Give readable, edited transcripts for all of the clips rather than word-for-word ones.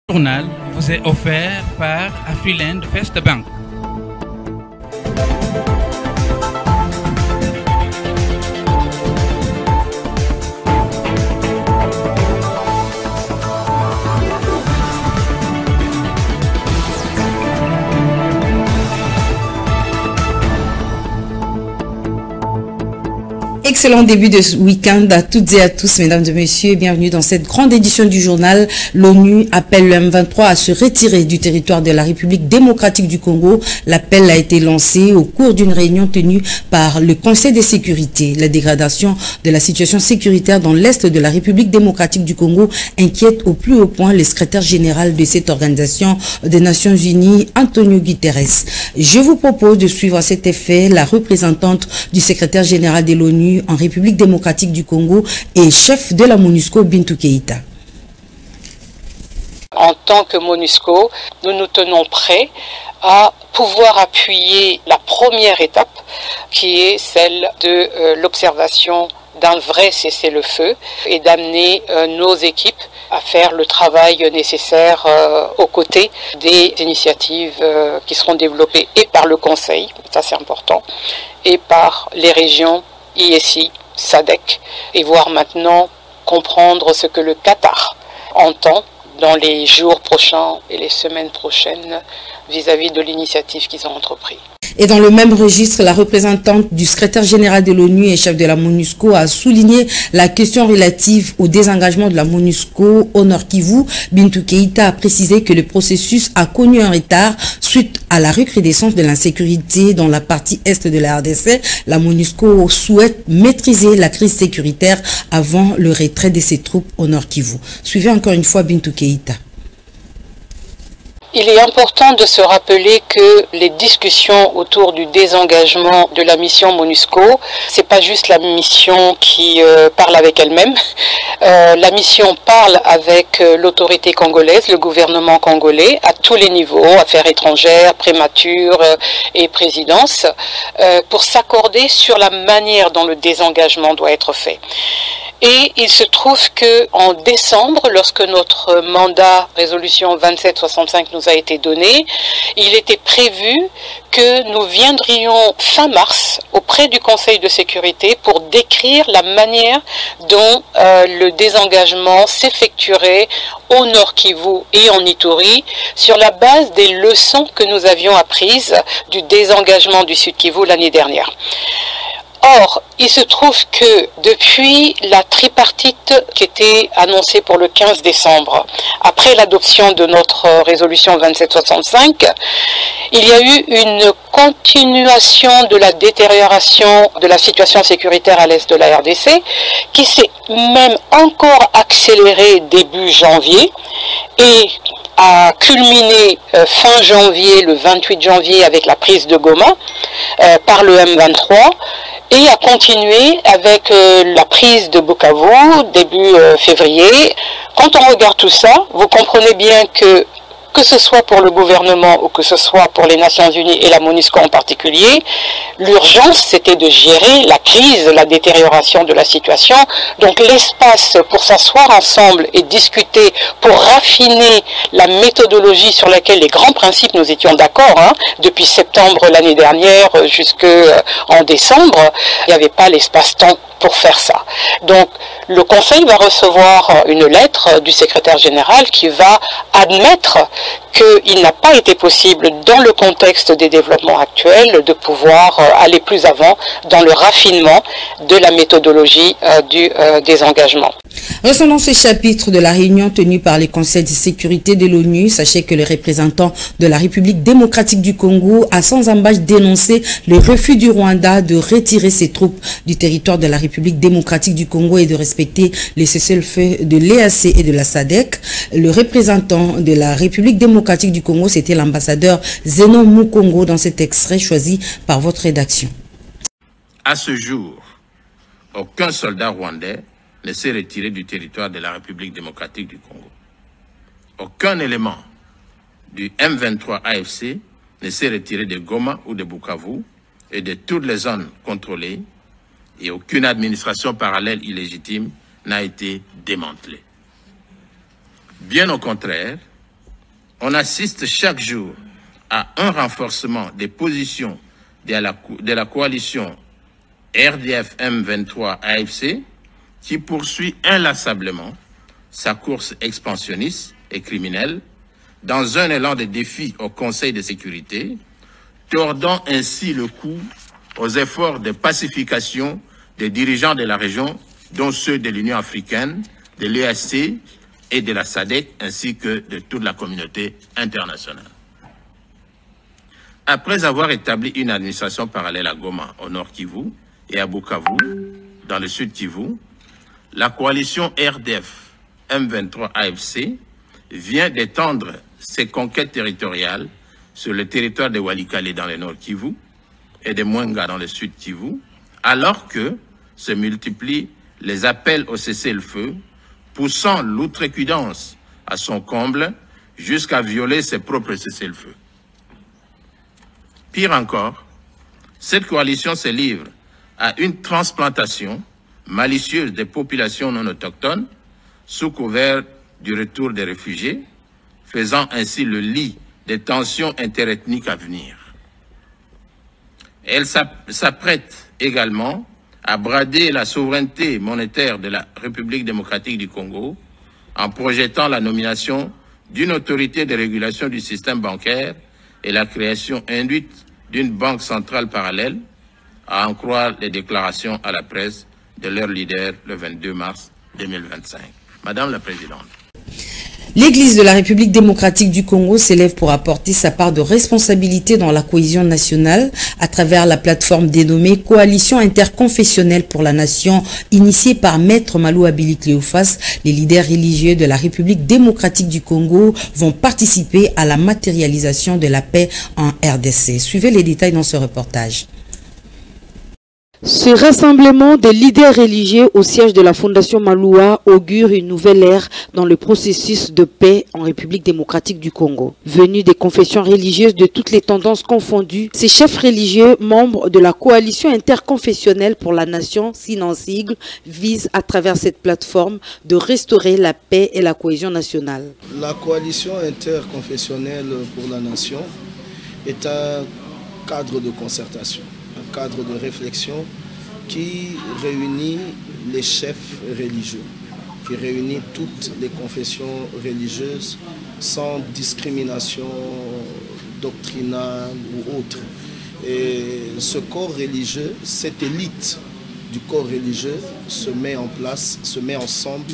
Journal vous est offert par Afriland First Bank. Excellent début de week-end à toutes et à tous, mesdames et messieurs. Bienvenue dans cette grande édition du journal. L'ONU appelle le M23 à se retirer du territoire de la République démocratique du Congo. L'appel a été lancé au cours d'une réunion tenue par le Conseil de sécurité. La dégradation de la situation sécuritaire dans l'Est de la République démocratique du Congo inquiète au plus haut point le secrétaire général de cette organisation des Nations Unies, Antonio Guterres. Je vous propose de suivre à cet effet la représentante du secrétaire général de l'ONU en République démocratique du Congo et chef de la MONUSCO, Bintou Keïta. En tant que MONUSCO, nous nous tenons prêts à pouvoir appuyer la première étape qui est celle de l'observation d'un vrai cessez-le-feu et d'amener nos équipes à faire le travail nécessaire aux côtés des initiatives qui seront développées et par le Conseil, ça c'est important, et par les régions ISI, SADC, et voir maintenant comprendre ce que le Qatar entend dans les jours prochains et les semaines prochaines vis-à-vis de l'initiative qu'ils ont entreprise. Et dans le même registre, la représentante du secrétaire général de l'ONU et chef de la MONUSCO a souligné la question relative au désengagement de la MONUSCO au Nord Kivu. Bintou Keïta a précisé que le processus a connu un retard suite à la recrudescence de l'insécurité dans la partie est de la RDC. La MONUSCO souhaite maîtriser la crise sécuritaire avant le retrait de ses troupes au Nord Kivu. Suivez encore une fois Bintou Keïta. Il est important de se rappeler que les discussions autour du désengagement de la mission MONUSCO, c'est pas juste la mission qui parle avec elle-même. La mission parle avec l'autorité congolaise, le gouvernement congolais, à tous les niveaux, affaires étrangères, prémature et présidence, pour s'accorder sur la manière dont le désengagement doit être fait. Et il se trouve que en décembre, lorsque notre mandat résolution 2765 nous a été donné, il était prévu que nous viendrions fin mars auprès du Conseil de sécurité pour décrire la manière dont le désengagement s'effectuerait au Nord Kivu et en Ituri sur la base des leçons que nous avions apprises du désengagement du Sud Kivu l'année dernière. Or, il se trouve que depuis la tripartite qui était annoncée pour le 15 décembre, après l'adoption de notre résolution 2765, il y a eu une continuation de la détérioration de la situation sécuritaire à l'est de la RDC, qui s'est même encore accélérée début janvier et a culminé fin janvier, le 28 janvier, avec la prise de Goma par le M23, et a continué avec la prise de Bukavu début février. Quand on regarde tout ça, vous comprenez bien que ce soit pour le gouvernement ou que ce soit pour les Nations Unies et la MONUSCO en particulier, l'urgence c'était de gérer la crise, la détérioration de la situation. Donc l'espace pour s'asseoir ensemble et discuter, pour raffiner la méthodologie sur laquelle les grands principes nous étions d'accord, depuis septembre l'année dernière jusqu'en décembre, il n'y avait pas l'espace-temps pour faire ça. Donc le Conseil va recevoir une lettre du secrétaire général qui va admettre qu'il n'a pas été possible, dans le contexte des développements actuels, de pouvoir aller plus avant dans le raffinement de la méthodologie du désengagement. Restons ce chapitre de la réunion tenue par les conseils de sécurité de l'ONU. Sachez que le représentant de la République démocratique du Congo a sans ambages dénoncé le refus du Rwanda de retirer ses troupes du territoire de la République démocratique du Congo et de respecter les cessez-le-feu de l'EAC et de la SADC. Le représentant de la République démocratique du Congo, c'était l'ambassadeur Zeno Mukongo dans cet extrait choisi par votre rédaction. À ce jour, aucun soldat rwandais ne s'est retiré du territoire de la République démocratique du Congo. Aucun élément du M23 AFC ne s'est retiré de Goma ou de Bukavu et de toutes les zones contrôlées, et aucune administration parallèle illégitime n'a été démantelée. Bien au contraire, on assiste chaque jour à un renforcement des positions de la coalition RDF M23 AFC qui poursuit inlassablement sa course expansionniste et criminelle dans un élan de défi au Conseil de sécurité, tordant ainsi le cou aux efforts de pacification des dirigeants de la région, dont ceux de l'Union africaine, de l'EAC et de la SADC, ainsi que de toute la communauté internationale. Après avoir établi une administration parallèle à Goma, au nord Kivu, et à Bukavu, dans le sud Kivu, la coalition RDF M23 AFC vient d'étendre ses conquêtes territoriales sur le territoire de Walikale dans le nord Kivu et de Mwenga dans le sud Kivu, alors que se multiplient les appels au cessez-le-feu, poussant l'outrecuidance à son comble jusqu'à violer ses propres cessez-le-feu. Pire encore, cette coalition se livre à une transplantation malicieuse des populations non autochtones sous couvert du retour des réfugiés, faisant ainsi le lit des tensions interethniques à venir. Elle s'apprête également à brader la souveraineté monétaire de la République démocratique du Congo en projetant la nomination d'une autorité de régulation du système bancaire et la création induite d'une banque centrale parallèle, à en croire les déclarations à la presse de leur leader le 22 mars 2025. Madame la Présidente. L'Église de la République démocratique du Congo s'élève pour apporter sa part de responsabilité dans la cohésion nationale à travers la plateforme dénommée Coalition interconfessionnelle pour la nation, initiée par Maître Malou Abilik Léofas. Les leaders religieux de la République démocratique du Congo vont participer à la matérialisation de la paix en RDC. Suivez les détails dans ce reportage. Ce rassemblement des leaders religieux au siège de la Fondation Maloua augure une nouvelle ère dans le processus de paix en République démocratique du Congo. Venus des confessions religieuses de toutes les tendances confondues, ces chefs religieux, membres de la coalition interconfessionnelle pour la nation, sinon sigle, visent à travers cette plateforme de restaurer la paix et la cohésion nationale. La coalition interconfessionnelle pour la nation est un cadre de concertation, un cadre de réflexion qui réunit les chefs religieux, qui réunit toutes les confessions religieuses sans discrimination doctrinale ou autre. Et ce corps religieux, cette élite du corps religieux se met en place, se met ensemble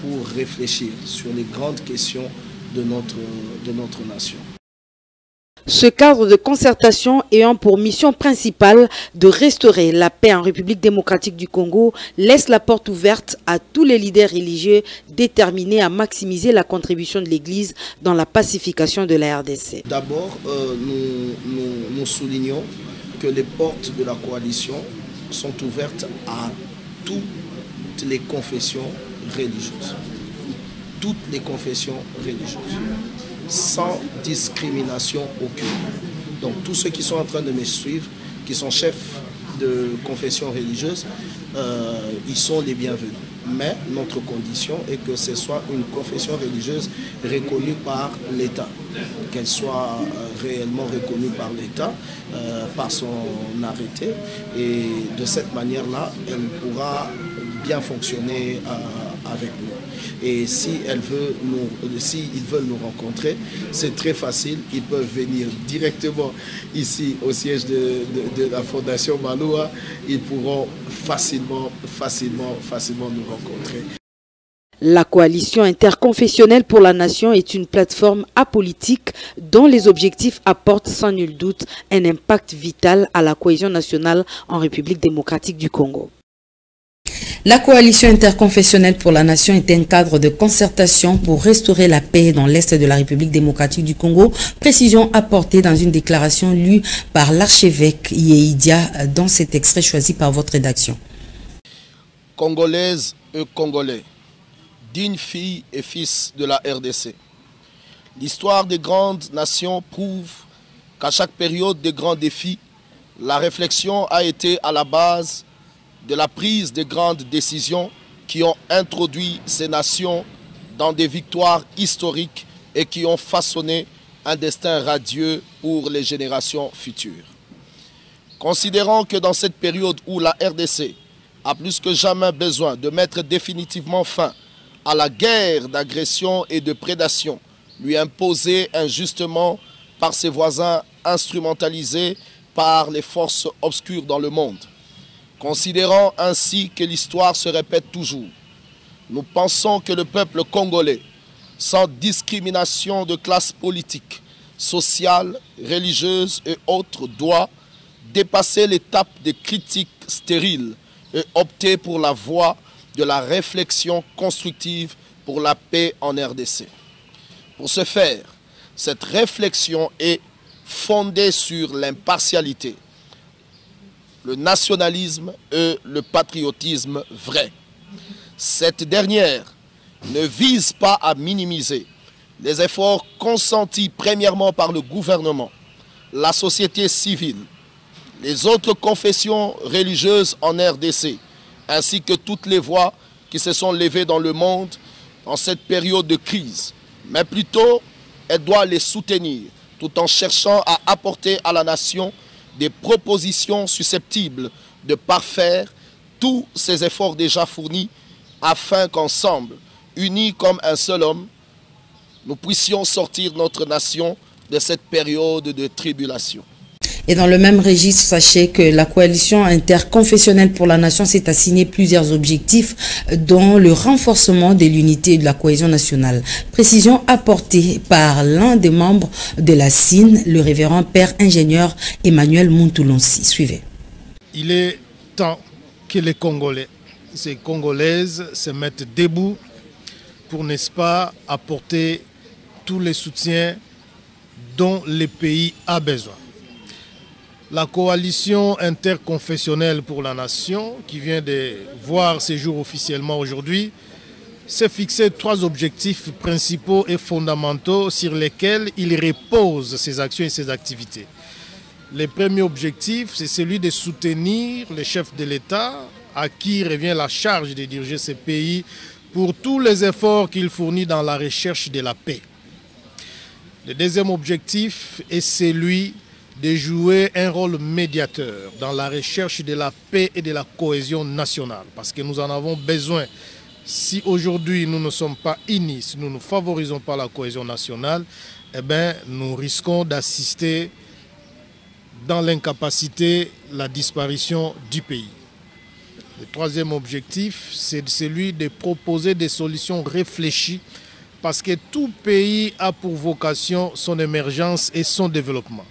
pour réfléchir sur les grandes questions de notre nation. Ce cadre de concertation ayant pour mission principale de restaurer la paix en République démocratique du Congo laisse la porte ouverte à tous les leaders religieux déterminés à maximiser la contribution de l'Église dans la pacification de la RDC. D'abord, nous soulignons que les portes de la coalition sont ouvertes à toutes les confessions religieuses. Toutes les confessions religieuses, sans discrimination aucune. Donc tous ceux qui sont en train de me suivre, qui sont chefs de confession religieuse, ils sont les bienvenus. Mais notre condition est que ce soit une confession religieuse reconnue par l'État, qu'elle soit réellement reconnue par l'État, par son arrêté, et de cette manière-là, elle pourra bien fonctionner avec nous. Et s'ils veulent nous rencontrer, c'est très facile. Ils peuvent venir directement ici au siège de la Fondation Maloua. Ils pourront facilement nous rencontrer. La coalition interconfessionnelle pour la nation est une plateforme apolitique dont les objectifs apportent sans nul doute un impact vital à la cohésion nationale en République démocratique du Congo. La coalition interconfessionnelle pour la nation est un cadre de concertation pour restaurer la paix dans l'Est de la République démocratique du Congo. Précision apportée dans une déclaration lue par l'archevêque Yéidia dans cet extrait choisi par votre rédaction. Congolaises et Congolais, dignes filles et fils de la RDC. L'histoire des grandes nations prouve qu'à chaque période de grands défis, la réflexion a été à la base de la prise de grandes décisions qui ont introduit ces nations dans des victoires historiques et qui ont façonné un destin radieux pour les générations futures. Considérant que dans cette période où la RDC a plus que jamais besoin de mettre définitivement fin à la guerre d'agression et de prédation lui imposée injustement par ses voisins instrumentalisés par les forces obscures dans le monde. Considérant ainsi que l'histoire se répète toujours, nous pensons que le peuple congolais, sans discrimination de classe politique, sociale, religieuse et autres, doit dépasser l'étape des critiques stériles et opter pour la voie de la réflexion constructive pour la paix en RDC. Pour ce faire, cette réflexion est fondée sur l'impartialité, le nationalisme et le patriotisme vrai. Cette dernière ne vise pas à minimiser les efforts consentis premièrement par le gouvernement, la société civile, les autres confessions religieuses en RDC, ainsi que toutes les voix qui se sont levées dans le monde en cette période de crise. Mais plutôt, elle doit les soutenir, tout en cherchant à apporter à la nation des propositions susceptibles de parfaire tous ces efforts déjà fournis, afin qu'ensemble, unis comme un seul homme, nous puissions sortir notre nation de cette période de tribulation. Et dans le même registre, sachez que la coalition interconfessionnelle pour la nation s'est assigné plusieurs objectifs, dont le renforcement de l'unité et de la cohésion nationale. Précision apportée par l'un des membres de la CIN, le révérend père ingénieur Emmanuel Montulonsi. Suivez. Il est temps que les Congolais, ces Congolaises se mettent debout pour, n'est-ce pas, apporter tous les soutiens dont le pays a besoin. La coalition interconfessionnelle pour la nation, qui vient de voir ses jours officiellement aujourd'hui, s'est fixé 3 objectifs principaux et fondamentaux sur lesquels il repose ses actions et ses activités. Le premier objectif, c'est celui de soutenir les chefs de l'État, à qui revient la charge de diriger ce pays pour tous les efforts qu'il fournit dans la recherche de la paix. Le deuxième objectif est celui de jouer un rôle médiateur dans la recherche de la paix et de la cohésion nationale, parce que nous en avons besoin. Si aujourd'hui nous ne sommes pas unis, si nous ne favorisons pas la cohésion nationale, eh bien, nous risquons d'assister dans l'incapacité, la disparition du pays. Le troisième objectif, c'est celui de proposer des solutions réfléchies, parce que tout pays a pour vocation son émergence et son développement.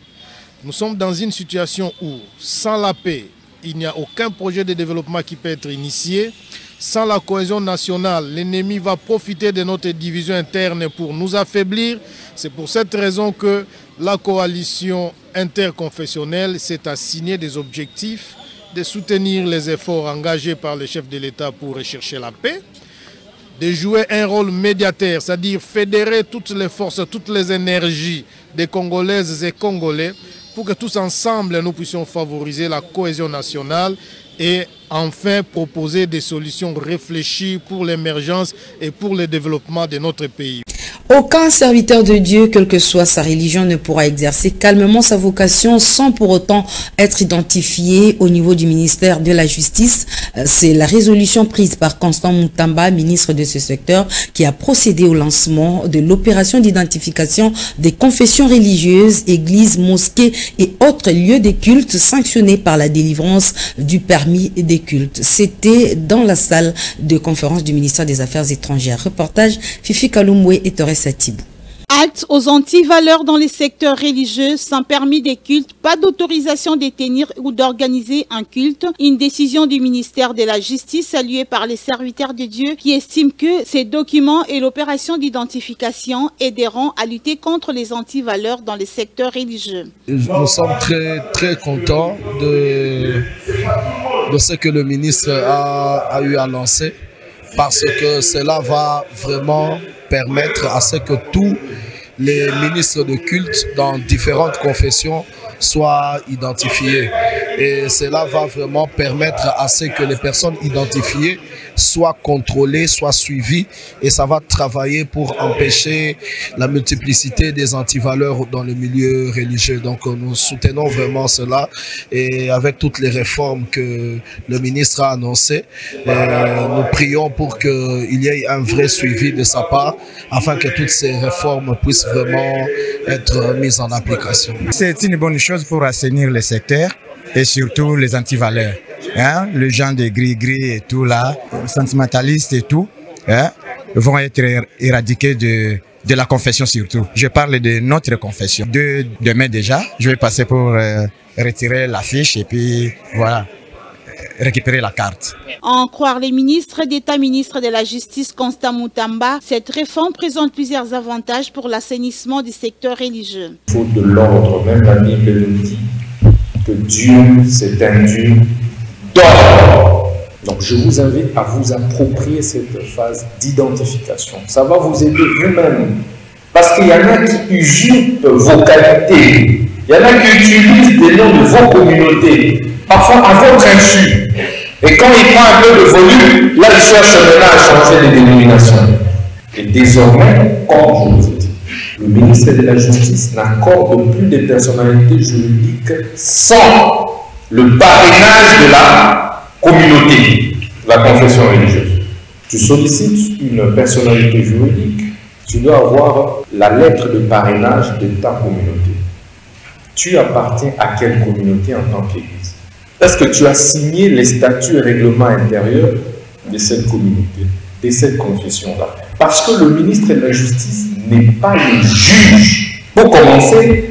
Nous sommes dans une situation où, sans la paix, il n'y a aucun projet de développement qui peut être initié. Sans la cohésion nationale, l'ennemi va profiter de notre division interne pour nous affaiblir. C'est pour cette raison que la coalition interconfessionnelle s'est assignée des objectifs de soutenir les efforts engagés par les chefs de l'État pour rechercher la paix, de jouer un rôle médiateur, c'est-à-dire fédérer toutes les forces, toutes les énergies des Congolaises et Congolais pour que tous ensemble nous puissions favoriser la cohésion nationale et enfin proposer des solutions réfléchies pour l'émergence et pour le développement de notre pays. Aucun serviteur de Dieu, quelle que soit sa religion, ne pourra exercer calmement sa vocation sans pour autant être identifié au niveau du ministère de la Justice. C'est la résolution prise par Constant Moutamba, ministre de ce secteur, qui a procédé au lancement de l'opération d'identification des confessions religieuses, églises, mosquées et autres lieux de culte sanctionnés par la délivrance du permis des cultes. C'était dans la salle de conférence du ministère des Affaires étrangères. Reportage Fifi Kalumbwe et Torres Satibou. Halte aux antivaleurs dans les secteurs religieux, sans permis des cultes, pas d'autorisation de tenir ou d'organiser un culte. Une décision du ministère de la Justice saluée par les serviteurs de Dieu qui estiment que ces documents et l'opération d'identification aideront à lutter contre les antivaleurs dans les secteurs religieux. Nous sommes très contents de ce que le ministre a eu à lancer, parce que cela va vraiment permettre à ce que tous les ministres de culte dans différentes confessions soient identifiés. Et cela va vraiment permettre à ce que les personnes identifiées soient contrôlées, soient suivies, et ça va travailler pour empêcher la multiplicité des antivaleurs dans le milieu religieux. Donc nous soutenons vraiment cela, et avec toutes les réformes que le ministre a annoncées, nous prions pour qu'il y ait un vrai suivi de sa part afin que toutes ces réformes puissent vraiment être mises en application. C'est une bonne chose pour assainir le secteur et surtout les antivaleurs. Hein? Le genre de gris-gris et tout là, sentimentalistes et tout, hein, vont être éradiqués de la confession surtout. Je parle de notre confession. Demain déjà, je vais passer pour retirer la fiche et puis voilà, récupérer la carte. En croire les ministres d'État, ministre de la Justice Constant Moutamba, cette réforme présente plusieurs avantages pour l'assainissement du secteur religieux. Il faut de l'ordre, même la Bible nous dit que Dieu c'est un Dieu d'ordre. Donc je vous invite à vous approprier cette phase d'identification. Ça va vous aider vous-même. Parce qu'il y en a qui usurpent vos qualités. Il y en a qui utilisent des noms de vos communautés, parfois à votre insu. Et quand il prend un peu de volume, là il cherche maintenant à changer les dénominations. Et désormais, comme je vous ai dit, le ministère de la Justice n'accorde plus des personnalités juridiques sans le parrainage de la communauté, la confession religieuse. Tu sollicites une personnalité juridique, tu dois avoir la lettre de parrainage de ta communauté. Tu appartiens à quelle communauté en tant qu'Église? Est-ce que tu as signé les statuts et règlements intérieurs de cette communauté, de cette confession-là? Parce que le ministre de la Justice n'est pas le juge pour commencer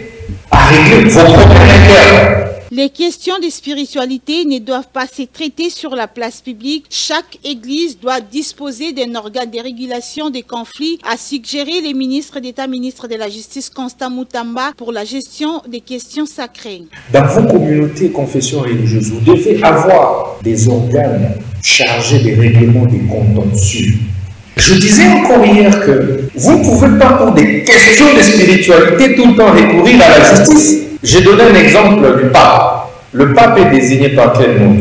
à régler vos problèmes internes. Les questions de spiritualité ne doivent pas se traiter sur la place publique. Chaque église doit disposer d'un organe de régulation des conflits, a suggéré le ministre d'État, ministre de la Justice Constant Moutamba pour la gestion des questions sacrées. Dans vos communautés et confessions religieuses, vous devez avoir des organes chargés des règlements des contentieux. Je disais encore hier que vous ne pouvez pas pour des questions de spiritualité tout le temps recourir à la justice. J'ai donné un exemple du pape. Le pape est désigné par quel nom?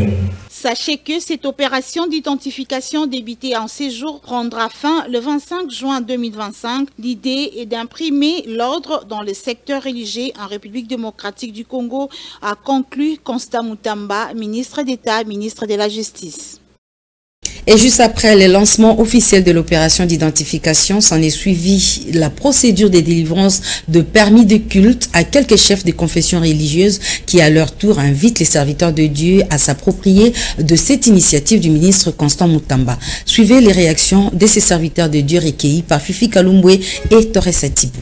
Sachez que cette opération d'identification débutée en séjour prendra fin le 25 juin 2025. L'idée est d'imprimer l'ordre dans le secteur religieux en République démocratique du Congo, a conclu Constant Moutamba, ministre d'État, ministre de la Justice. Et juste après le lancement officiel de l'opération d'identification, s'en est suivi la procédure de délivrance de permis de culte à quelques chefs de confessions religieuses qui, à leur tour, invitent les serviteurs de Dieu à s'approprier de cette initiative du ministre Constant Moutamba. Suivez les réactions de ces serviteurs de Dieu recueillis par Fifi Kalumbwe et Torres Satibou.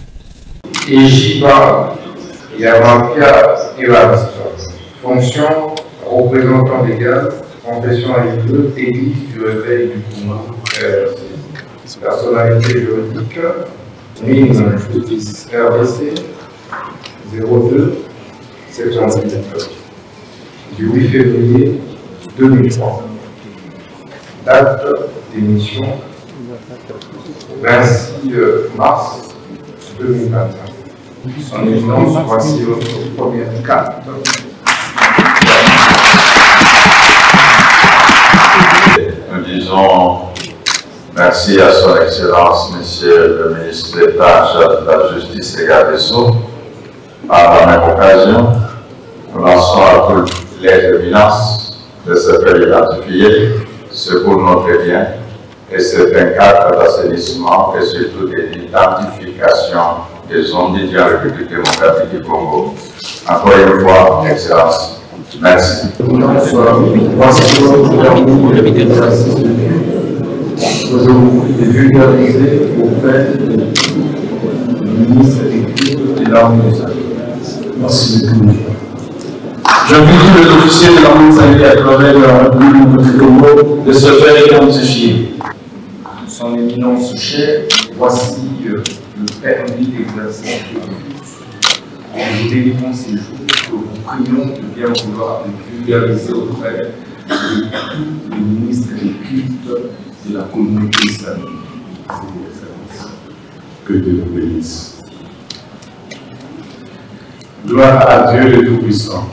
Fonction représentant légal, confession religieuse, Église du réveil du Congo, personnalité juridique, mine justice RDC 02 717 du 8 février 2003. Date d'émission 26 mars 2021. Son éminence, voici votre première carte. Nous disons merci à son Excellence, Monsieur le ministre d'État, chef de la Justice et garde des Sceaux. Par la même occasion, nous lançons à toutes les éminences de se faire identifier, c'est pour notre bien, et c'est un cadre d'assainissement et surtout d'identification des zones dédiées à la République démocratique du Congo. Encore une fois, Excellence. Merci. Aujourd'hui, de vulgariser auprès du ministre des Cultes et l'armée de Sahel. Merci beaucoup. J'invite les officiers de l'armée de Sahel à travers la République du Congo de se faire identifier. Son éminence chère, voici le permis d'exercer le culte. Nous délivrons ces jours que vous prions de bien vouloir de vulgariser auprès de tous les ministres des cultes de la communauté islamique. Que Dieu vous bénisse. Gloire à Dieu le Tout-Puissant.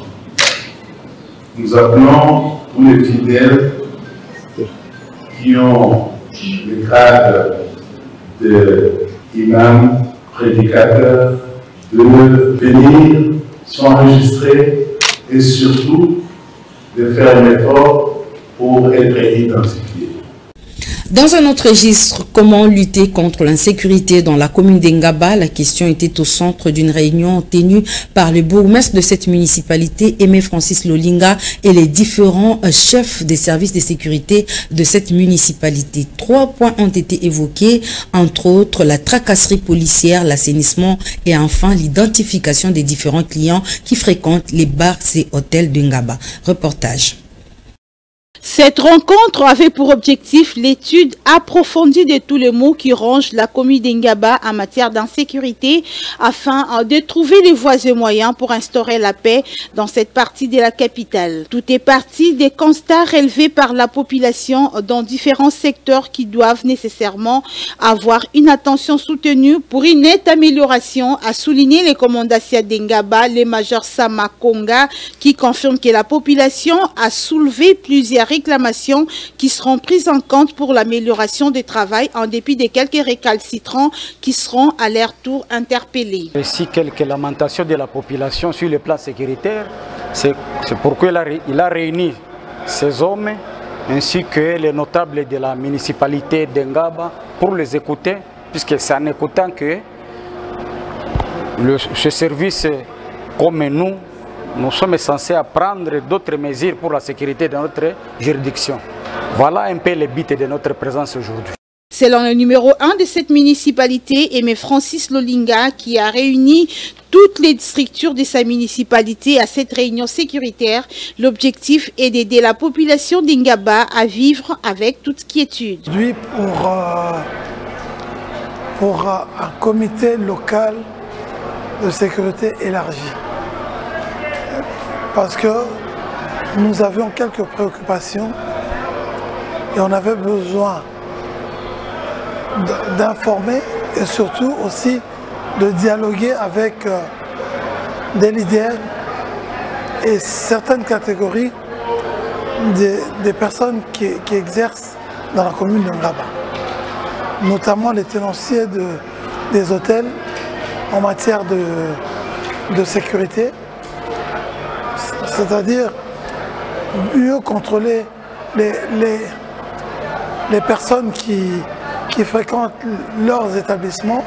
nous appelons tous les fidèles qui ont le grade d'imam, prédicateur, de venir s'enregistrer et surtout de faire un effort pour être identifiés. Dans un autre registre, comment lutter contre l'insécurité dans la commune d'Engaba? La question était au centre d'une réunion tenue par le bourgmestre de cette municipalité, Aimé Francis Lolinga, et les différents chefs des services de sécurité de cette municipalité. 3 points ont été évoqués, entre autres la tracasserie policière, l'assainissement et enfin l'identification des différents clients qui fréquentent les bars et hôtels d'Engaba. Reportage. Cette rencontre avait pour objectif l'étude approfondie de tous les maux qui rongent la commune d'Engaba en matière d'insécurité afin de trouver les voies et moyens pour instaurer la paix dans cette partie de la capitale. Tout est parti des constats relevés par la population dans différents secteurs qui doivent nécessairement avoir une attention soutenue pour une nette amélioration, a souligné les commandants d'Engaba, le major Sama Konga, qui confirme que la population a soulevé plusieurs réclamations qui seront prises en compte pour l'amélioration du travail en dépit de quelques récalcitrants qui seront à leur tour interpellés. Ici, quelques lamentations de la population sur le plan sécuritaire, c'est pourquoi il a réuni ces hommes ainsi que les notables de la municipalité d'Engaba pour les écouter, puisque c'est en écoutant que ce service, comme nous sommes censés prendre d'autres mesures pour la sécurité de notre juridiction. Voilà un peu le but de notre présence aujourd'hui. Selon le numéro 1 de cette municipalité, Aimé Francis Lolinga, qui a réuni toutes les structures de sa municipalité à cette réunion sécuritaire, l'objectif est d'aider la population d'Engaba à vivre avec toute quiétude. Aujourd'hui, pour un comité local de sécurité élargi. Parce que nous avions quelques préoccupations et on avait besoin d'informer et surtout aussi de dialoguer avec des leaders et certaines catégories des personnes qui exercent dans la commune d'Engaba, notamment les tenanciers des hôtels en matière de sécurité. C'est-à-dire mieux contrôler les personnes qui fréquentent leurs établissements,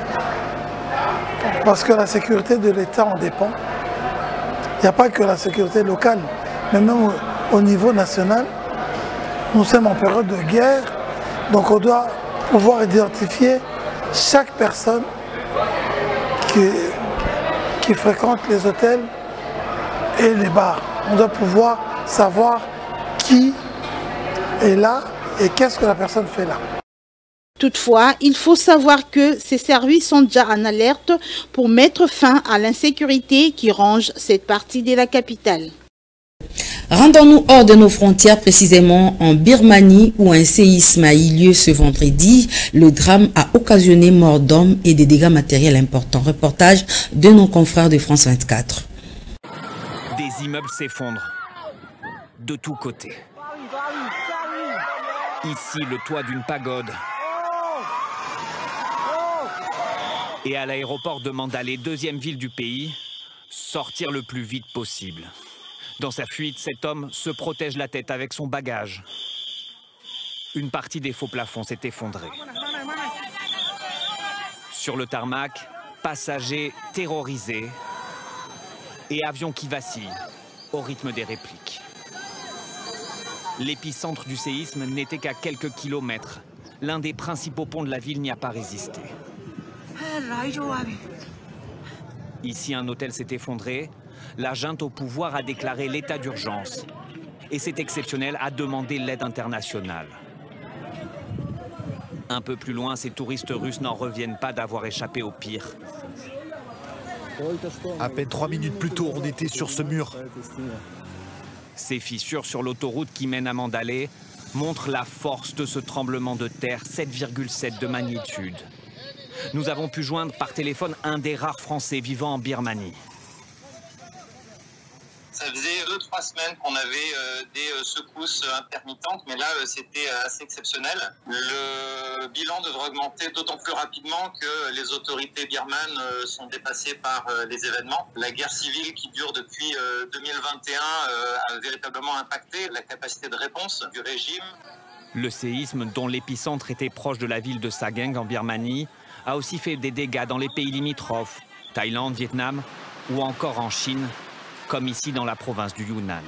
parce que la sécurité de l'État en dépend. Il n'y a pas que la sécurité locale, mais même au niveau national. Nous sommes en période de guerre, donc on doit pouvoir identifier chaque personne qui fréquente les hôtels et les bars. On doit pouvoir savoir qui est là et qu'est-ce que la personne fait là. Toutefois, il faut savoir que ces services sont déjà en alerte pour mettre fin à l'insécurité qui ronge cette partie de la capitale. Rendons-nous hors de nos frontières, précisément en Birmanie, où un séisme a eu lieu ce vendredi. Le drame a occasionné mort d'hommes et des dégâts matériels importants. Reportage de nos confrères de France 24. Des immeubles s'effondrent de tous côtés. Ici, le toit d'une pagode. Et à l'aéroport de Mandalay, deuxième ville du pays, sortir le plus vite possible. Dans sa fuite, cet homme se protège la tête avec son bagage. Une partie des faux plafonds s'est effondrée. Sur le tarmac, passagers terrorisés et avions qui vacillent au rythme des répliques. L'épicentre du séisme n'était qu'à quelques kilomètres. L'un des principaux ponts de la ville n'y a pas résisté. Ici, un hôtel s'est effondré. La junte au pouvoir a déclaré l'état d'urgence. Et c'est exceptionnel, a demandé l'aide internationale. Un peu plus loin, ces touristes russes n'en reviennent pas d'avoir échappé au pire. À peine 3 minutes plus tôt, on était sur ce mur. Ces fissures sur l'autoroute qui mène à Mandalay montrent la force de ce tremblement de terre, 7,7 de magnitude. Nous avons pu joindre par téléphone un des rares Français vivant en Birmanie. Ça faisait 3 semaines qu'on avait des secousses intermittentes, mais là c'était assez exceptionnel. Le bilan devrait augmenter d'autant plus rapidement que les autorités birmanes sont dépassées par les événements. La guerre civile qui dure depuis 2021 a véritablement impacté la capacité de réponse du régime. Le séisme, dont l'épicentre était proche de la ville de Sagaing en Birmanie, a aussi fait des dégâts dans les pays limitrophes, Thaïlande, Vietnam ou encore en Chine, comme ici dans la province du Yunnan.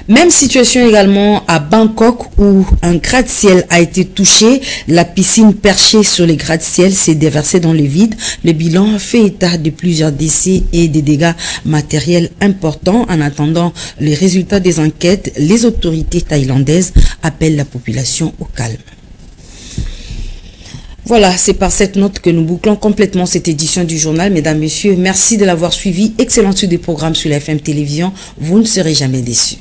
Même situation également à Bangkok où un gratte-ciel a été touché. La piscine perchée sur les gratte-ciel s'est déversée dans le vide. Le bilan fait état de plusieurs décès et des dégâts matériels importants. En attendant les résultats des enquêtes, les autorités thaïlandaises appellent la population au calme. Voilà, c'est par cette note que nous bouclons complètement cette édition du journal. Mesdames, Messieurs, merci de l'avoir suivi. Excellente suite des programmes sur la FM Télévision. Vous ne serez jamais déçus.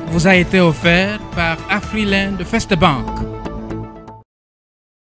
Vous a été offert par Afriland First Bank.